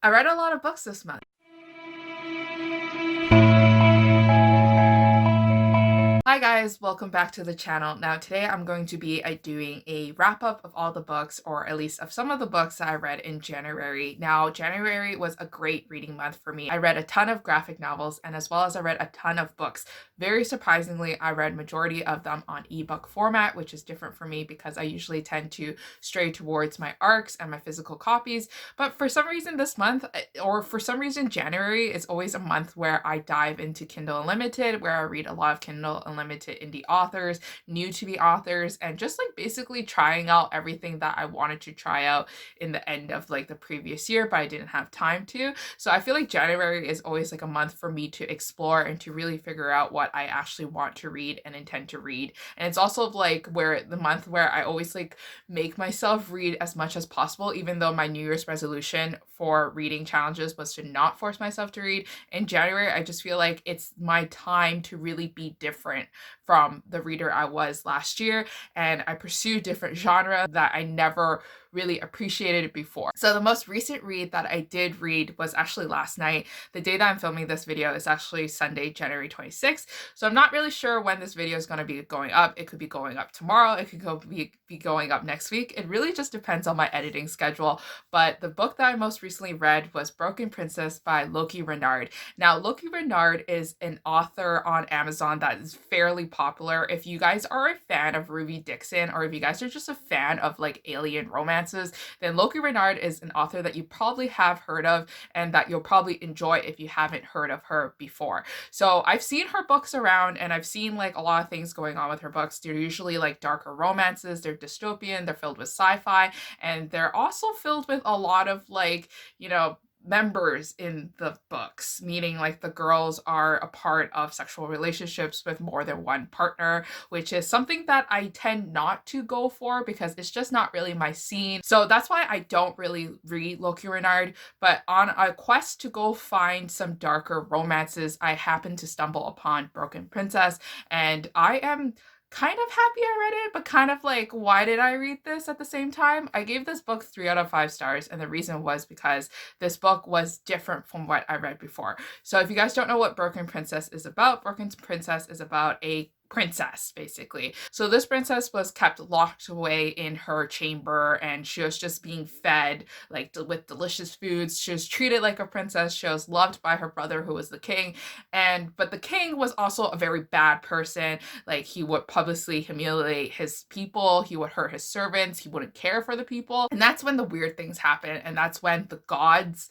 I read a lot of books this month. Hi guys, welcome back to the channel. Now today I'm going to be doing a wrap up of all the books, or at least of some of the books that I read in January. Now January was a great reading month for me. I read a ton of graphic novels, and as well as I read a ton of books. Very surprisingly, I read majority of them on ebook format, which is different for me because I usually tend to stray towards my ARCs and my physical copies. But for some reason this month, or for some reason January, is always a month where I dive into Kindle Unlimited, where I read a lot of Kindle Unlimited indie authors, new to be authors, and just like basically trying out everything that I wanted to try out in the end of like the previous year, but I didn't have time to. So I feel like January is always like a month for me to explore and to really figure out what I actually want to read and intend to read. And it's also like where the month where I always like make myself read as much as possible, even though my New Year's resolution for reading challenges was to not force myself to read. In January, I just feel like it's my time to really be different from the reader I was last year, and I pursue different genre that I never really appreciated before. So the most recent read that I did read was actually last night. The day that I'm filming this video is actually Sunday, January 26th. So I'm not really sure when this video is going to be going up. It could be going up tomorrow. It could be going up next week. It really just depends on my editing schedule. But the book that I most recently read was Broken Princess by Loki Renard. Now, Loki Renard is an author on Amazon that is fairly popular. If you guys are a fan of Ruby Dixon, or if you guys are just a fan of like alien romances, then Loki Renard is an author that you probably have heard of and that you'll probably enjoy if you haven't heard of her before. So I've seen her books around, and I've seen like a lot of things going on with her books. They're usually like darker romances, they're dystopian, they're filled with sci-fi, and they're also filled with a lot of like, members in the books, meaning like the girls are a part of sexual relationships with more than one partner, which is something that I tend not to go for because it's just not really my scene. So that's why I don't really read Loki Renard. But on a quest to go find some darker romances, I happened to stumble upon Broken Princess, and I am kind of happy I read it, but kind of like, why did I read this at the same time? I gave this book 3 out of 5 stars, and the reason was because this book was different from what I read before. So if you guys don't know what Broken Princess is about, Broken Princess is about a princess, basically. So this princess was kept locked away in her chamber, and she was just being fed like with delicious foods. She was treated like a princess. She was loved by her brother, who was the king, but the king was also a very bad person. Like, he would publicly humiliate his people, he would hurt his servants, he wouldn't care for the people. And that's when the weird things happen, and that's when the gods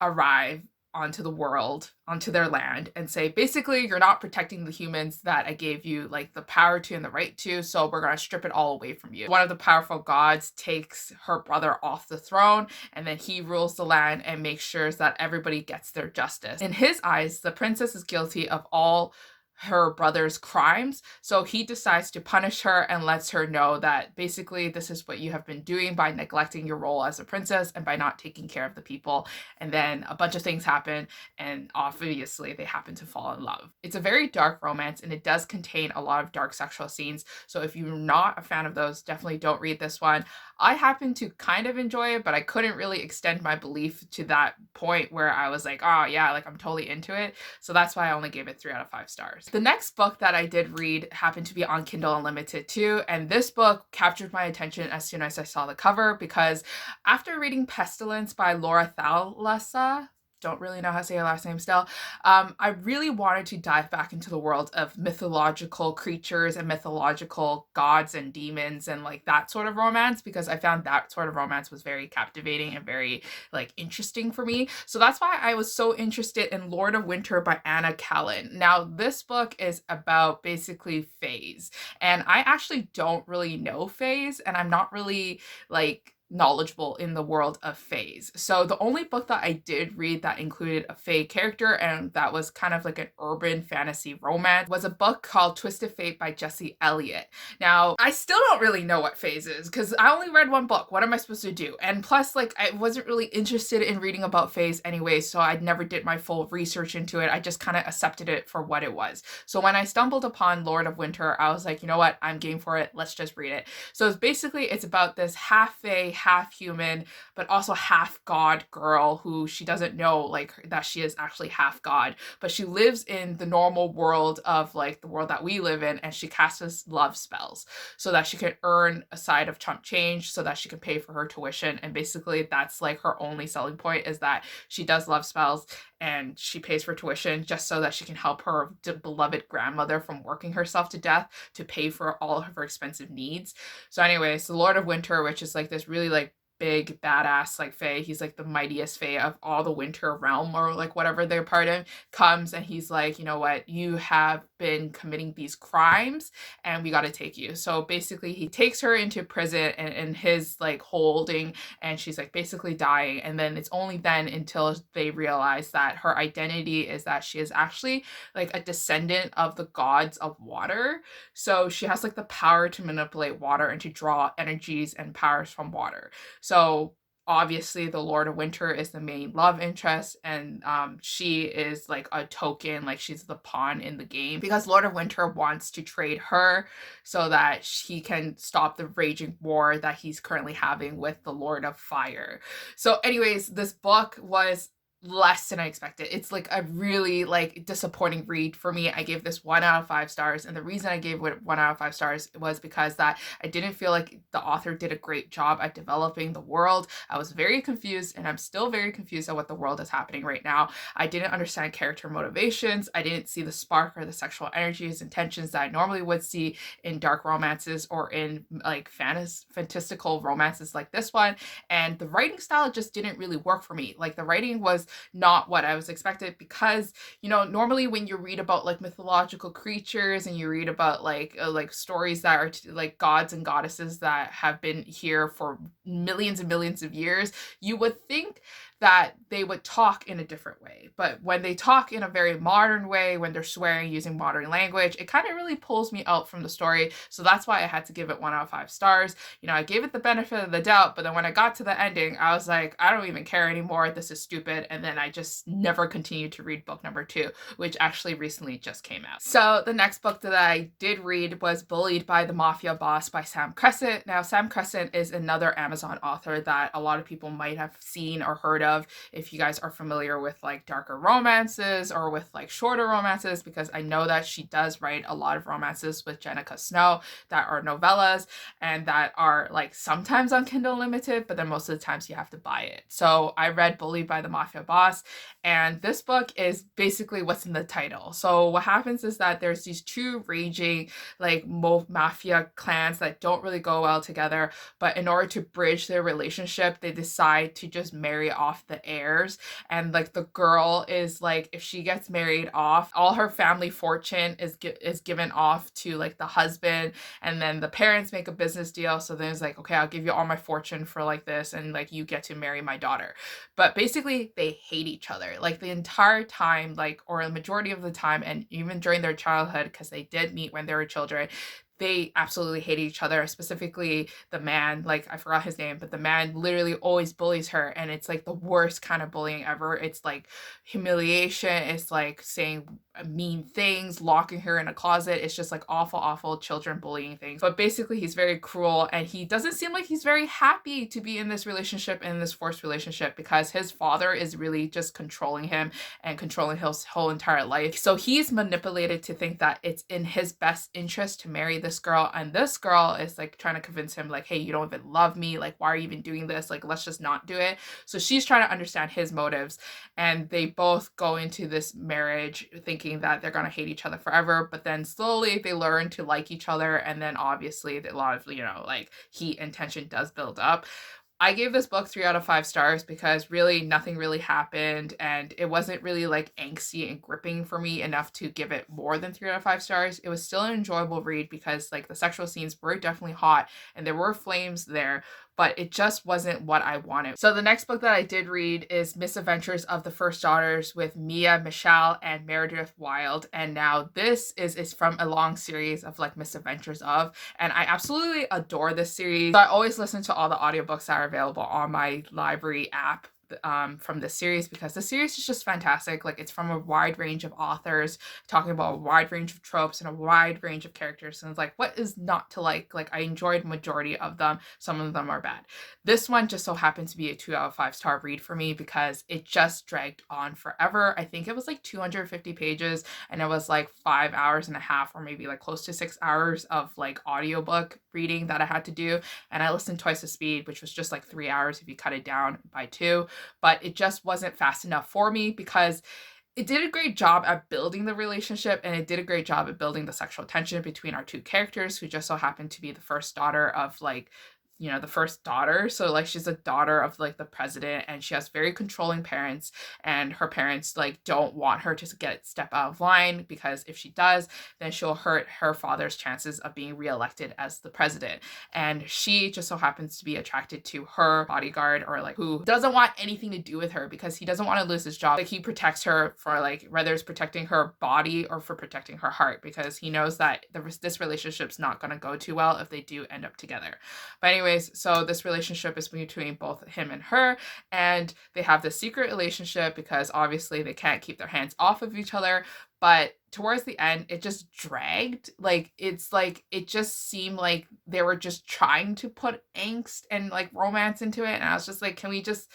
arrive onto the world, onto their land, and say, basically, you're not protecting the humans that I gave you like the power to and the right to, so we're gonna strip it all away from you. One of the powerful gods takes her brother off the throne, and then he rules the land and makes sure that everybody gets their justice. In his eyes, the princess is guilty of all her brother's crimes, so he decides to punish her and lets her know that basically this is what you have been doing by neglecting your role as a princess and by not taking care of the people. And then a bunch of things happen, and obviously they happen to fall in love. It's a very dark romance, and it does contain a lot of dark sexual scenes, so if you're not a fan of those, definitely don't read this one. I happen to kind of enjoy it, but I couldn't really extend my belief to that point where I was like, oh yeah, like I'm totally into it. So that's why I only gave it 3 out of 5 stars. The next book that I did read happened to be on Kindle Unlimited too, and this book captured my attention as soon as I saw the cover, because after reading Pestilence by Laura Thalassa, don't really know how to say her last name still, I really wanted to dive back into the world of mythological creatures and mythological gods and demons and like that sort of romance, because I found that sort of romance was very captivating and very like interesting for me. So that's why I was so interested in Lord of Winter by Anna Callan. Now, this book is about basically fays, and I actually don't really know fays, and I'm not really like knowledgeable in the world of fays. So the only book that I did read that included a fae character, and that was kind of like an urban fantasy romance, was a book called Twisted Fate by Jesse Elliott. Now, I still don't really know what fays is because I only read one book. What am I supposed to do? And plus, like, I wasn't really interested in reading about fays anyway, so I never did my full research into it. I just kind of accepted it for what it was. So when I stumbled upon Lord of Winter, I was like, you know what? I'm game for it. Let's just read it. So it's basically, it's about this half fae, half human but also half god girl who she doesn't know like that she is actually half god, but she lives in the normal world of like the world that we live in, and she casts love spells so that she can earn a side of chump change so that she can pay for her tuition. And basically that's like her only selling point, is that she does love spells and she pays for tuition just so that she can help her beloved grandmother from working herself to death to pay for all of her expensive needs. So anyways, the Lord of Winter, which is like this really like big badass like fae, he's like the mightiest fae of all the winter realm or like whatever they're part of, comes and he's like, you know what, you have been committing these crimes and we got to take you. So basically he takes her into prison and in his like holding, and she's like basically dying. And then it's only then until they realize that her identity is that she is actually like a descendant of the gods of water. So she has like the power to manipulate water and to draw energies and powers from water. So obviously the Lord of Winter is the main love interest, and she is like a token, like she's the pawn in the game, because Lord of Winter wants to trade her so that he can stop the raging war that he's currently having with the Lord of Fire. So anyways, this book was less than I expected. It's like a really like disappointing read for me. I gave this 1 out of 5 stars, and the reason I gave it 1 out of 5 stars was because that I didn't feel like the author did a great job at developing the world. I was very confused, and I'm still very confused at what the world is happening right now. I didn't understand character motivations. I didn't see the spark or the sexual energies and tensions that I normally would see in dark romances or in like fantastical romances like this one. And the writing style just didn't really work for me. Like the writing was not what I was expected, because you know, normally when you read about like mythological creatures and you read about like stories that are like gods and goddesses that have been here for millions and millions of years, you would think that they would talk in a different way. But when they talk in a very modern way, when they're swearing using modern language, it kind of really pulls me out from the story. So that's why I had to give it 1 out of 5 stars. You know, I gave it the benefit of the doubt, but then when I got to the ending, I was like, I don't even care anymore. This is stupid. And then I just never continued to read book number 2, which actually recently just came out. So the next book that I did read was Bullied by the Mafia Boss by Sam Crescent. Now, Sam Crescent is another Amazon author that a lot of people might have seen or heard of if you guys are familiar with like darker romances or with like shorter romances, because I know that she does write a lot of romances with Jenica Snow that are novellas and that are like sometimes on Kindle Unlimited, but then most of the times you have to buy it. So I read Bullied by the Mafia Boss, and this book is basically what's in the title. So what happens is that there's these two raging like mafia clans that don't really go well together, but in order to bridge their relationship, they decide to just marry off the heirs. And like the girl is like, if she gets married off, all her family fortune is given off to like the husband, and then the parents make a business deal. So then it's like, okay, I'll give you all my fortune for like this, and like you get to marry my daughter. But basically they hate each other like the entire time, like, or a majority of the time, and even during their childhood, because they did meet when they were children. They absolutely hate each other. Specifically the man, like I forgot his name, but the man literally always bullies her, and it's like the worst kind of bullying ever. It's like humiliation, it's like saying mean things, locking her in a closet. It's just like awful children bullying things. But basically he's very cruel, and he doesn't seem like he's very happy to be in this relationship, in this forced relationship, because his father is really just controlling him and controlling his whole entire life. So he's manipulated to think that it's in his best interest to marry this girl, and this girl is like trying to convince him like, hey, you don't even love me, like why are you even doing this, like let's just not do it. So she's trying to understand his motives, and they both go into this marriage thinking that they're gonna hate each other forever, but then slowly they learn to like each other, and then obviously a lot of, you know, like heat and tension does build up. I gave this book 3 out of 5 stars because really nothing really happened, and it wasn't really like angsty and gripping for me enough to give it more than 3 out of 5 stars. It was still an enjoyable read because like the sexual scenes were definitely hot and there were flames there, but it just wasn't what I wanted. So the next book that I did read is Misadventures of the First Daughters with Mia Michelle and Meredith Wild. And now this is from a long series of like Misadventures of, and I absolutely adore this series. So I always listen to all the audiobooks that are available on my library app from this series, because the series is just fantastic. Like, it's from a wide range of authors talking about a wide range of tropes and a wide range of characters, and it's like, what is not to like? Like, I enjoyed majority of them. Some of them are bad. This one just so happened to be a 2 out of 5 star read for me because it just dragged on forever. I think it was like 250 pages, and it was like 5 hours and a half, or maybe like close to 6 hours of like audiobook reading that I had to do. And I listened twice the speed, which was just like 3 hours if you cut it down by two. But it just wasn't fast enough for me because it did a great job at building the relationship, and it did a great job at building the sexual tension between our two characters, who just so happened to be the first daughter of like, the first daughter. So like, she's a daughter of like the president, and she has very controlling parents, and her parents like don't want her to step out of line, because if she does, then she'll hurt her father's chances of being reelected as the president. And she just so happens to be attracted to her bodyguard, or like, who doesn't want anything to do with her because he doesn't want to lose his job. Like, he protects her for like, whether it's protecting her body or for protecting her heart, because he knows that this relationship's not going to go too well if they do end up together. But anyways, so this relationship is between both him and her, and they have this secret relationship because obviously they can't keep their hands off of each other. But towards the end, it just dragged. Like, it's like, it just seemed like they were just trying to put angst and like romance into it, and I was just like, can we just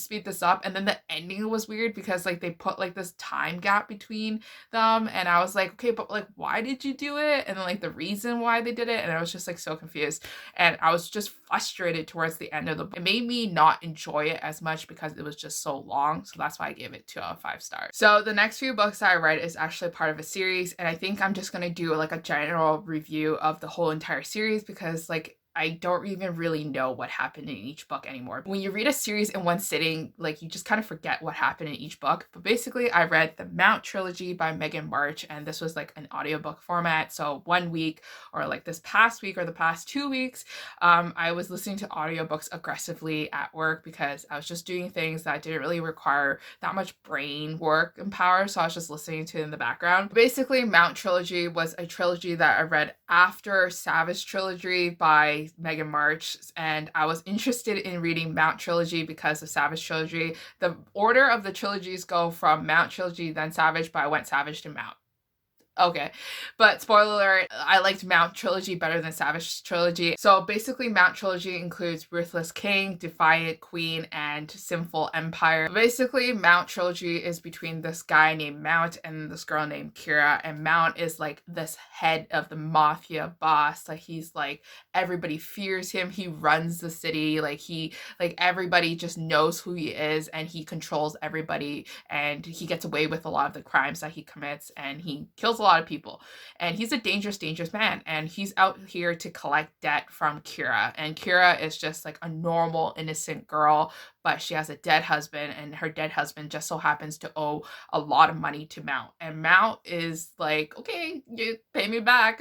speed this up? And then the ending was weird because like they put like this time gap between them, and I was like, okay, but like, why did you do it? And then like the reason why they did it, and I was just like so confused, and I was just frustrated towards the end of the book. It made me not enjoy it as much because it was just so long, so that's why I gave it 2 out of 5 stars. So the next few books that I read is actually part of a series, and I think I'm just gonna do like a general review of the whole entire series, because like, I don't even really know what happened in each book anymore. When you read a series in one sitting, like, you just kind of forget what happened in each book. But basically, I read the Mount Trilogy by Megan March, and this was like an audiobook format. So 1 week, or like this past week or the past 2 weeks, I was listening to audiobooks aggressively at work because I was just doing things that didn't really require that much brain work and power. So I was just listening to it in the background. Basically, Mount Trilogy was a trilogy that I read after Savage Trilogy by Megan March, and I was interested in reading Mount Trilogy because of Savage Trilogy. The order of the trilogies go from Mount Trilogy, then Savage, but I went Savage to Mount. Okay, but spoiler alert, I liked Mount Trilogy better than Savage Trilogy. So basically, Mount Trilogy includes Ruthless King, Defiant Queen, and Sinful Empire. Basically, Mount Trilogy is between this guy named Mount and this girl named Kira, and Mount is like this head of the Mafia boss. Like, he's like, everybody fears him. He runs the city. Like, everybody just knows who he is, and he controls everybody, and he gets away with a lot of the crimes that he commits, and he kills a lot of people, and he's a dangerous man, and he's out here to collect debt from Kira, and Kira is just like a normal innocent girl, but she has a dead husband, and her dead husband just so happens to owe a lot of money to Mount, and Mount is like, okay, you pay me back,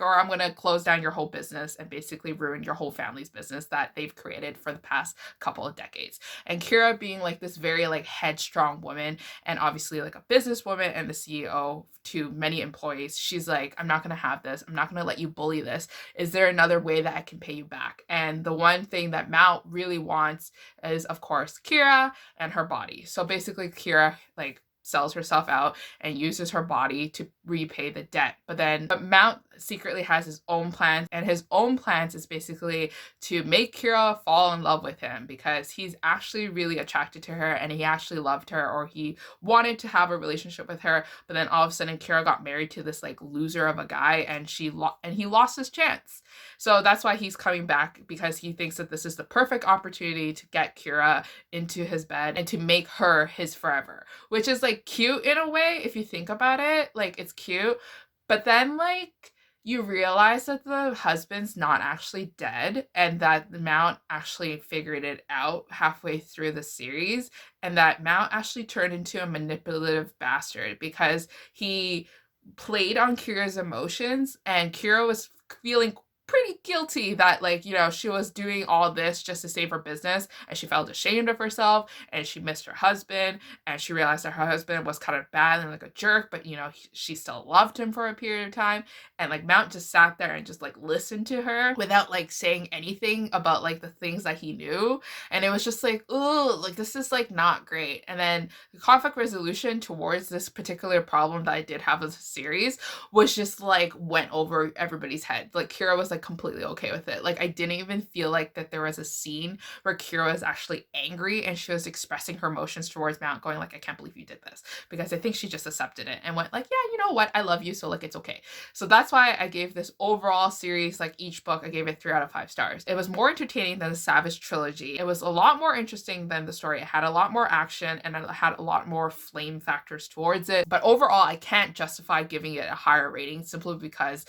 or I'm gonna close down your whole business and basically ruin your whole family's business that they've created for the past couple of decades. And Kira, being like this very like headstrong woman, and obviously like a businesswoman and the CEO to many employees, she's like, I'm not gonna have this. I'm not gonna let you bully this. Is there another way that I can pay you back? And the one thing that Mount really wants is, of course, Kira and her body. So basically, Kira like sells herself out and uses her body to repay the debt. But Mount secretly has his own plans, and his own plans is basically to make Kira fall in love with him, because he's actually really attracted to her, and he actually loved her, or he wanted to have a relationship with her. But then all of a sudden, Kira got married to this like loser of a guy, and he lost his chance. So that's why he's coming back, because he thinks that this is the perfect opportunity to get Kira into his bed and to make her his forever, which is like cute in a way if you think about it. Like, it's cute, but then like, you realize that the husband's not actually dead, and that the Mount actually figured it out halfway through the series, and that Mount actually turned into a manipulative bastard because he played on Kira's emotions, and Kira was feeling pretty guilty that, like, you know, she was doing all this just to save her business, and she felt ashamed of herself, and she missed her husband, and she realized that her husband was kind of bad and like a jerk, but you know, she still loved him for a period of time. And like Mount just sat there and just like listened to her without like saying anything about like the things that he knew. And it was just like, oh, like this is like not great. And then the conflict resolution towards this particular problem that I did have as a series was just like went over everybody's head. Like Kira was like completely okay with it. Like I didn't even feel like that there was a scene where Kira was actually angry and she was expressing her emotions towards Mount, going like, I can't believe you did this. Because I think she just accepted it and went like, yeah, you know what? I love you, so like it's okay. So that's why I gave this overall series, like each book, I gave it 3 out of 5 stars. It was more entertaining than the Savage trilogy. It was a lot more interesting than the story. It had a lot more action and it had a lot more flame factors towards it. But overall, I can't justify giving it a higher rating simply because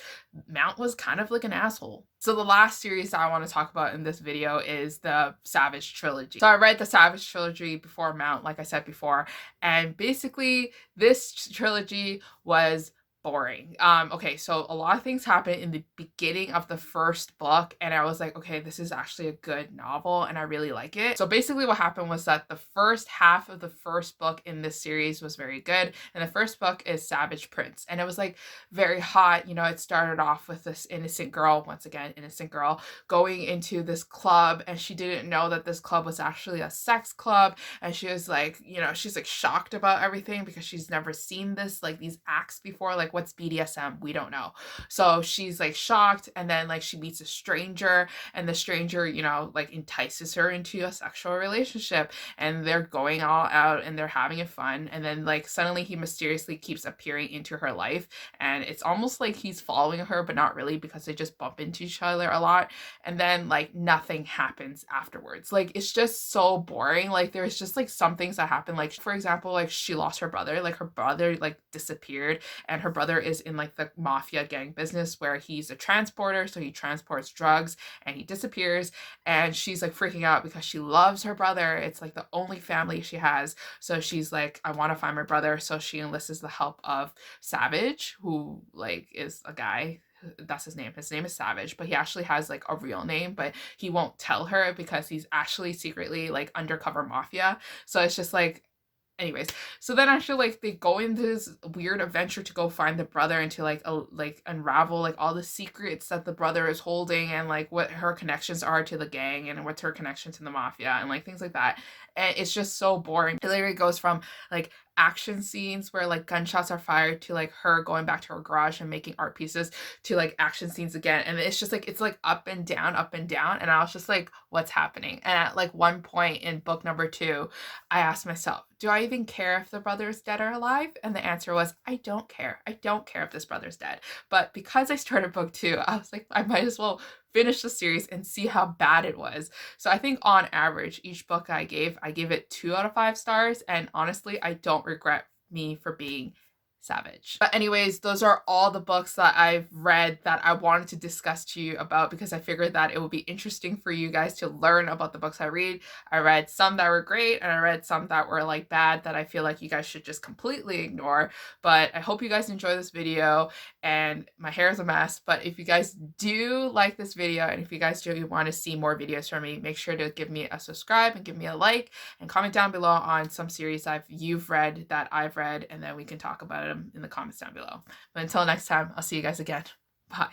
Mount was kind of like an asshole. So the last series that I want to talk about in this video is the Savage trilogy. So I read the Savage trilogy before Mount, like I said before, and basically this trilogy was boring. Okay, so a lot of things happen in the beginning of the first book, and I was like, okay, this is actually a good novel and I really like it. So basically what happened was that the first half of the first book in this series was very good, and the first book is Savage Prince, and it was like very hot. You know, it started off with this innocent girl, once again innocent girl, going into this club, and she didn't know that this club was actually a sex club, and she was like, you know, she's like shocked about everything because she's never seen this, like these acts before. Like what's BDSM? We don't know. So she's like shocked, and then like she meets a stranger, and the stranger, you know, like entices her into a sexual relationship, and they're going all out and they're having it fun, and then like suddenly he mysteriously keeps appearing into her life, and it's almost like he's following her, but not really, because they just bump into each other a lot, and then like nothing happens afterwards. Like it's just so boring. Like there's just like some things that happen, like for example, like she lost her brother, like her brother like disappeared, and her brother is in like the mafia gang business where he's a transporter, so he transports drugs, and he disappears, and she's like freaking out because she loves her brother. It's like the only family she has, so she's like, I want to find my brother. So she enlists the help of Savage, who like is a guy. That's his name. His name is Savage, but he actually has like a real name, but he won't tell her because he's actually secretly like undercover mafia. So it's just like, anyways, so then actually like they go into this weird adventure to go find the brother and to like like unravel like all the secrets that the brother is holding, and like what her connections are to the gang, and what's her connection to the mafia, and like things like that. And it's just so boring. It literally goes from like action scenes where like gunshots are fired to like her going back to her garage and making art pieces to like action scenes again, and it's just like it's like up and down, up and down, and I was just like, what's happening? And at like one point in book number 2, I asked myself, do I even care if the brother is dead or alive? And the answer was, I don't care. I don't care if this brother's dead. But because I started book 2, I was like, I might as well finish the series and see how bad it was. So I think on average, each book I gave it 2 out of 5 stars. And honestly, I don't regret me for being Savage. But anyways, those are all the books that I've read that I wanted to discuss to you about, because I figured that it would be interesting for you guys to learn about the books I read. I read some that were great, and I read some that were like bad that I feel like you guys should just completely ignore. But I hope you guys enjoy this video, and my hair is a mess. But if you guys do like this video, and if you guys do want to see more videos from me, make sure to give me a subscribe and give me a like, and comment down below on some series you've read that I've read, and then we can talk about it in the comments down below. But until next time, I'll see you guys again. Bye.